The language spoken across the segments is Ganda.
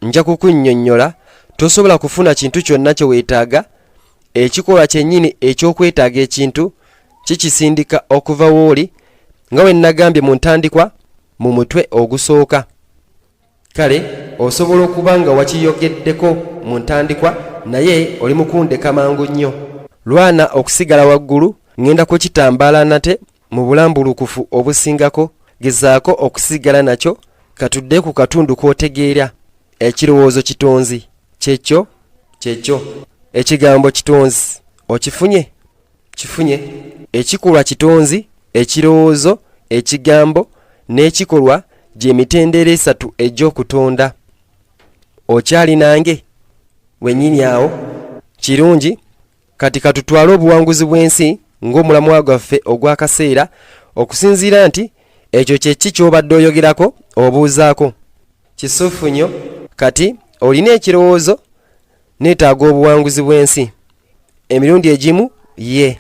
nja kukunnyonnyola tosobola kufuna kintu kyonna kye weetaaga ekikolwa kyennyini ekyokwetaaga ekintu kikisindika okuva wooli nga bwe nagambye mu ntandikwa mu mutwe ogusooka. Kale osobola okuba nga wakiyogeddeko mu ntandikwa naye oli mukundeka mangu nnyo. Lwana okusigala waggulu ngenda kukitambaala nate mu bulambulukufu obusingako. Gezaako okusigala nakyo katudde ku katundu k'otegeera. Ekirowoozo kitonzi kyekyo ekigambo kitonzi okifunye kifunye. Ekikolwa kitonzi, ekirowoozo, ekigambo n'ekikolwa gy'emitendera esatu egy'okutonda. Okyali nange wennyini awo? Kirungi. Kati katutwale obuwanguzi bw'ensi ng'omulamwa gwaffe ogw'akaseera okusinziira nti ekyo kyeki ky'obadde oyogerako obuuzaako. Kisuufu kati olina ekirowoozo neetaaga obuwanguzi bw'ensi. Emirundi egimu ye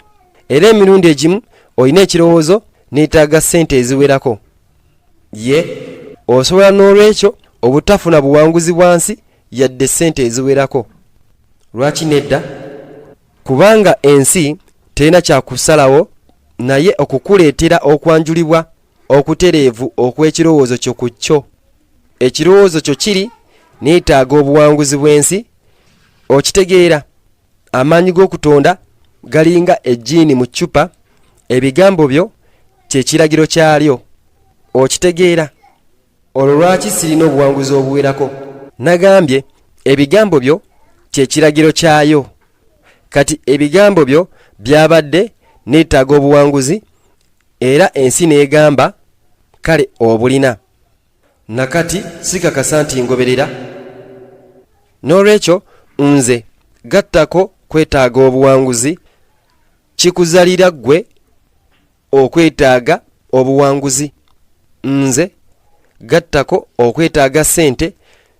era emirundi egimu olina ekirowoozo neetaaga ssente eziwerako ye. Osobola n'olwekyo obutafuna buwanguzi bwansi yadde ssente eziwerako. Lwaki nedda? Kubanga ensi terina kyakusalawo naye okukuleetera okwanjulibwa okutereevu okw'ekirowoozo kyo ku kyo. Ekirowoozo kyo kiri neetaaga obuwanguzi bw'ensi. Okitegeera? Amaanyi g'okutonda galinga ejjiini mu ccupa. Ebigambo byo kye kiragiro kyalyo. Okitegeera? Olwo lwaki sirina obuwanguzi obuwerako? Nagambye ebigambo byo kye kiragiro kyayo. Kati ebigambo byo byabadde neetaaga obuwanguzi era ensi neegamba kale obulina. Nakati sikakasa nti ngoberera. N'olwekyo nze gattako kwetaaga obuwanguzi kikuzalira ggwe okwetaaga obuwanguzi. Nze gattako okwetaaga ssente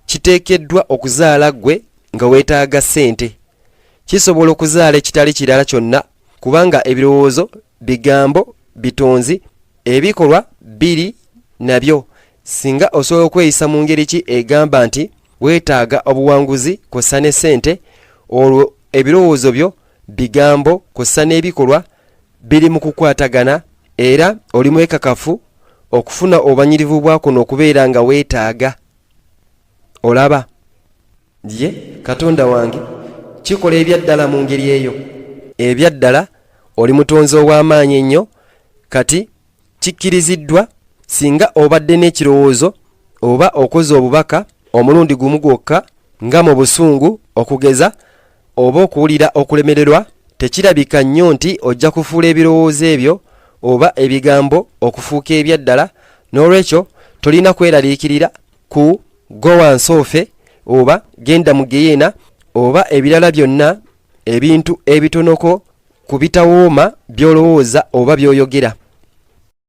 kiteekeddwa okuzaala ggwe nga weetaaga ssente. Kisobola okuzaala ekitali kirala kyonna kubanga ebirowoozo, bigambo, bitonzi, ebikolwa biri nabyo. Singa osobola okweyisa mu ngeri ki egamba nti weetaaga obuwanguzi kw'ossa ne ssente, olwo ebirowoozo byo, bigambo kw'ossa n'ebikolwa biri mu kukwatagana era oli mwekakafu okufuna obumanyirivu bwa kuno okubeera nga weetaaga. Olaba? Ye Katonda wange kikola ebyaddala mu ngeri eyo. Ebyaddala oli mutonzi ow'amaanyi ennyo. Kati kikkiriziddwa singa obadde n'ekirowoozo oba okoze obubaka omulundi gumu gwokka nga mu busungu okugeza oba okuwulira okulemererwa, tekirabika nnyo nti ojja kufuula ebirowoozo ebyo oba ebigambo okufuuka ebyaddala. N'olwekyo tolina kweraliikirira ku go wansoofe oba genda mu geyeena oba ebirala byonna ebintu ebitonoko ku bitawooma by'olowooza oba by'oyogera.